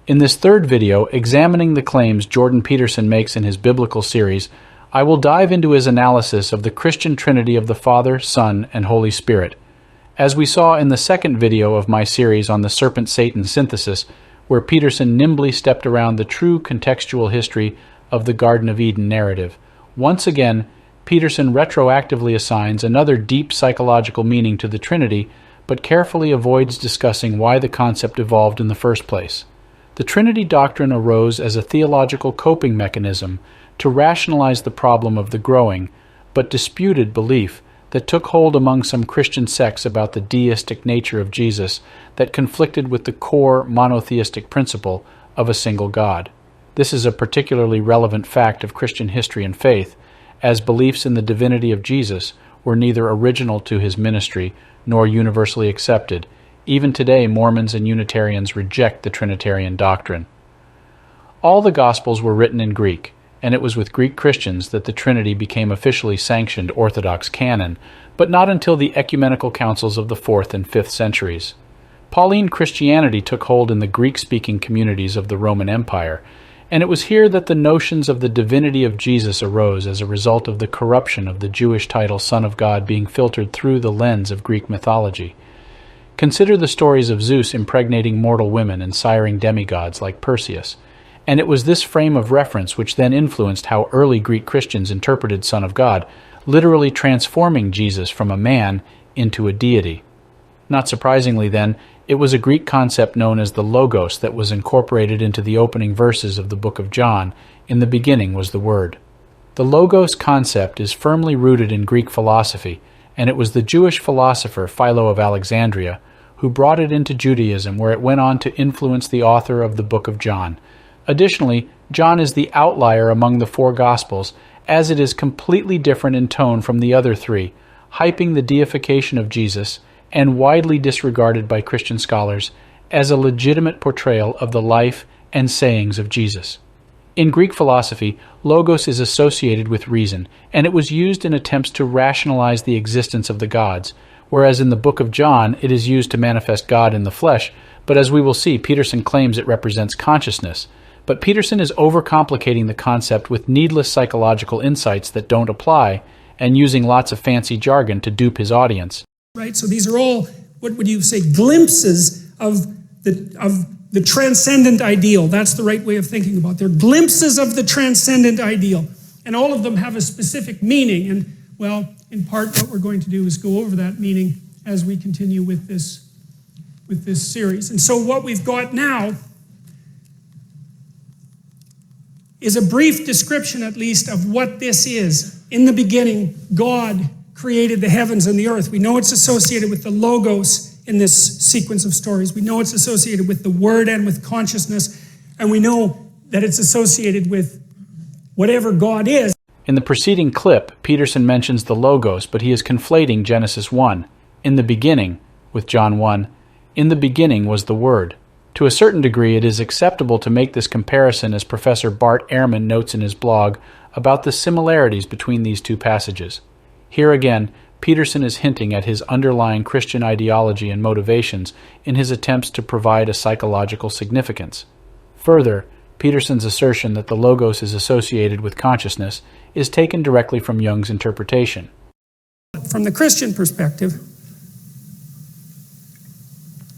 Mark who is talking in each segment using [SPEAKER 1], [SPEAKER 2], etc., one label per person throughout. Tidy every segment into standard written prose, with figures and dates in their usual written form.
[SPEAKER 1] In this third video, examining the claims Jordan Peterson makes in his biblical series, I will dive into his analysis of the Christian Trinity of the Father, Son, and Holy Spirit. As we saw in the second video of my series on the Serpent-Satan synthesis, where Peterson nimbly stepped around the true contextual history of the Garden of Eden narrative, once again, Peterson retroactively assigns another deep psychological meaning to the Trinity, but carefully avoids discussing why the concept evolved in the first place. The Trinity doctrine arose as a theological coping mechanism to rationalize the problem of the growing, but disputed belief that took hold among some Christian sects about the deistic nature of Jesus that conflicted with the core monotheistic principle of a single God. This is a particularly relevant fact of Christian history and faith, as beliefs in the divinity of Jesus were neither original to his ministry nor universally accepted. Even today, Mormons and Unitarians reject the Trinitarian doctrine. All the Gospels were written in Greek, and it was with Greek Christians that the Trinity became officially sanctioned Orthodox canon, but not until the ecumenical councils of the 4th and 5th centuries. Pauline Christianity took hold in the Greek-speaking communities of the Roman Empire, and it was here that the notions of the divinity of Jesus arose as a result of the corruption of the Jewish title Son of God being filtered through the lens of Greek mythology. Consider the stories of Zeus impregnating mortal women and siring demigods like Perseus, and it was this frame of reference which then influenced how early Greek Christians interpreted Son of God, literally transforming Jesus from a man into a deity. Not surprisingly then, it was a Greek concept known as the Logos that was incorporated into the opening verses of the book of John. In the beginning was the Word. The Logos concept is firmly rooted in Greek philosophy, and it was the Jewish philosopher Philo of Alexandria who brought it into Judaism, where it went on to influence the author of the book of John. Additionally, John is the outlier among the 4 Gospels, as it is completely different in tone from the other 3, hyping the deification of Jesus, and widely disregarded by Christian scholars as a legitimate portrayal of the life and sayings of Jesus. In Greek philosophy, logos is associated with reason, and it was used in attempts to rationalize the existence of the gods, whereas in the book of John it is used to manifest God in the flesh, but as we will see, Peterson claims it represents consciousness. But Peterson is overcomplicating the concept with needless psychological insights that don't apply, and using lots of fancy jargon to dupe his audience.
[SPEAKER 2] Right, so these are all, what would you say, glimpses of the transcendent ideal. That's the right way of thinking about it. They're glimpses of the transcendent ideal. And all of them have a specific meaning. And, well, in part what we're going to do is go over that meaning as we continue with this series. And so what we've got now is a brief description, at least, of what this is. In the beginning, God created the heavens and the earth. We know it's associated with the Logos in this sequence of stories. We know it's associated with the Word and with consciousness, and we know that it's associated with whatever God is.
[SPEAKER 1] In the preceding clip, Peterson mentions the Logos, but he is conflating Genesis 1, in the beginning, with John 1, in the beginning was the Word. To a certain degree, it is acceptable to make this comparison, as Professor Bart Ehrman notes in his blog, about the similarities between these two passages. Here again, Peterson is hinting at his underlying Christian ideology and motivations in his attempts to provide a psychological significance. Further, Peterson's assertion that the Logos is associated with consciousness is taken directly from Jung's interpretation.
[SPEAKER 2] From the Christian perspective,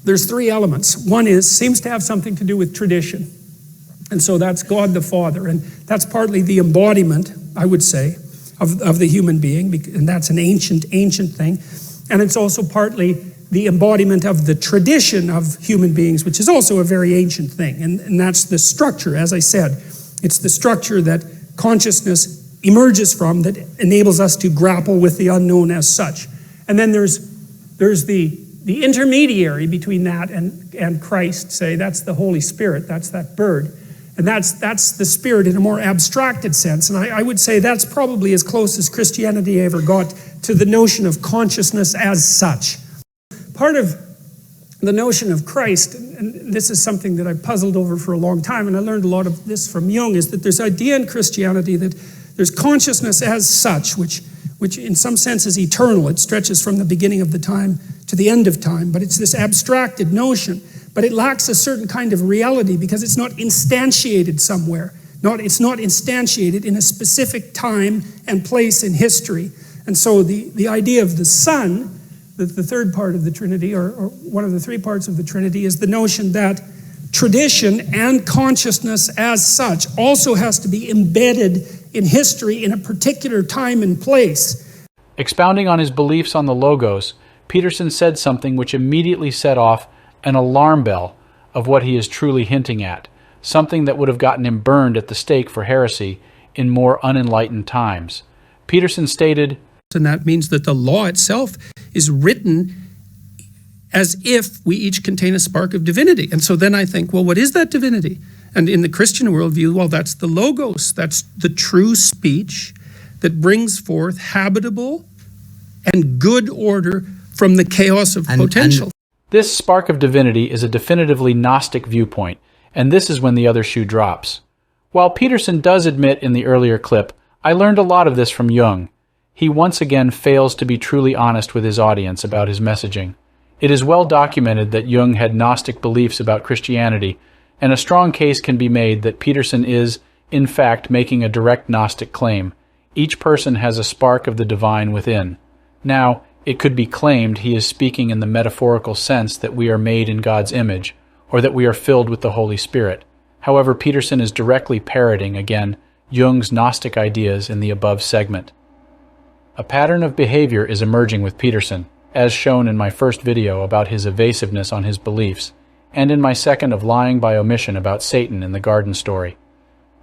[SPEAKER 2] there's 3 elements. One seems to have something to do with tradition. And so that's God the Father. And that's partly the embodiment, I would say, of the human being. And that's an ancient thing. And it's also partly the embodiment of the tradition of human beings, which is also a very ancient thing. And that's the structure, as I said. It's the structure that consciousness emerges from that enables us to grapple with the unknown as such. And then there's the intermediary between that and Christ, say, that's the Holy Spirit, that's that bird. And that's the Spirit in a more abstracted sense. And I would say that's probably as close as Christianity ever got to the notion of consciousness as such. Part of the notion of Christ, and this is something that I've puzzled over for a long time, and I learned a lot of this from Jung, is that there's an idea in Christianity that there's consciousness as such, which in some sense is eternal. It stretches from the beginning of the time to the end of time, but it's this abstracted notion. but it lacks a certain kind of reality because it's not instantiated somewhere. It's not instantiated in a specific time and place in history. And so the idea of the Son, the third part of the Trinity, or one of the three parts of the Trinity, is the notion that tradition and consciousness as such also has to be embedded in history in a particular time and place.
[SPEAKER 1] Expounding on his beliefs on the Logos, Peterson said something which immediately set off an alarm bell of what he is truly hinting at, something that would have gotten him burned at the stake for heresy in more unenlightened times. Peterson stated,
[SPEAKER 2] and that means that the law itself is written as if we each contain a spark of divinity. And so then I think, well, what is that divinity? And in the Christian worldview, well, that's the Logos. That's the true speech that brings forth habitable and good order from the chaos of potential.
[SPEAKER 1] This spark of divinity is a definitively Gnostic viewpoint, and this is when the other shoe drops. While Peterson does admit in the earlier clip, I learned a lot of this from Jung, he once again fails to be truly honest with his audience about his messaging. It is well documented that Jung had Gnostic beliefs about Christianity, and a strong case can be made that Peterson is, in fact, making a direct Gnostic claim. Each person has a spark of the divine within. Now, it could be claimed he is speaking in the metaphorical sense that we are made in God's image, or that we are filled with the Holy Spirit. However, Peterson is directly parroting, again, Jung's Gnostic ideas in the above segment. A pattern of behavior is emerging with Peterson, as shown in my first video about his evasiveness on his beliefs, and in my second of lying by omission about Satan in the garden story.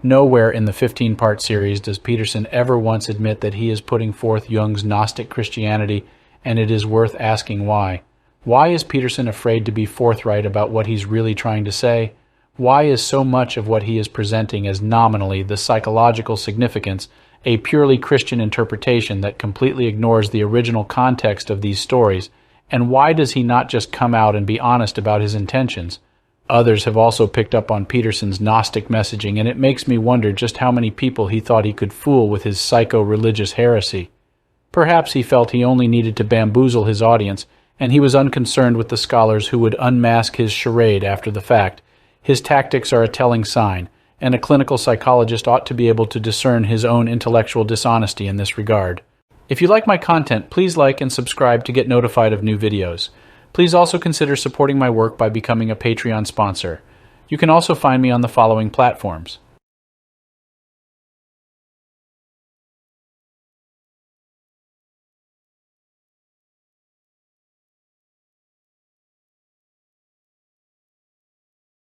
[SPEAKER 1] Nowhere in the 15-part series does Peterson ever once admit that he is putting forth Jung's Gnostic Christianity, and it is worth asking why. Why is Peterson afraid to be forthright about what he's really trying to say? Why is so much of what he is presenting as nominally the psychological significance a purely Christian interpretation that completely ignores the original context of these stories? And why does he not just come out and be honest about his intentions? Others have also picked up on Peterson's Gnostic messaging, and it makes me wonder just how many people he thought he could fool with his psycho-religious heresy. Perhaps he felt he only needed to bamboozle his audience, and he was unconcerned with the scholars who would unmask his charade after the fact. His tactics are a telling sign, and a clinical psychologist ought to be able to discern his own intellectual dishonesty in this regard. If you like my content, please like and subscribe to get notified of new videos. Please also consider supporting my work by becoming a Patreon sponsor. You can also find me on the following platforms: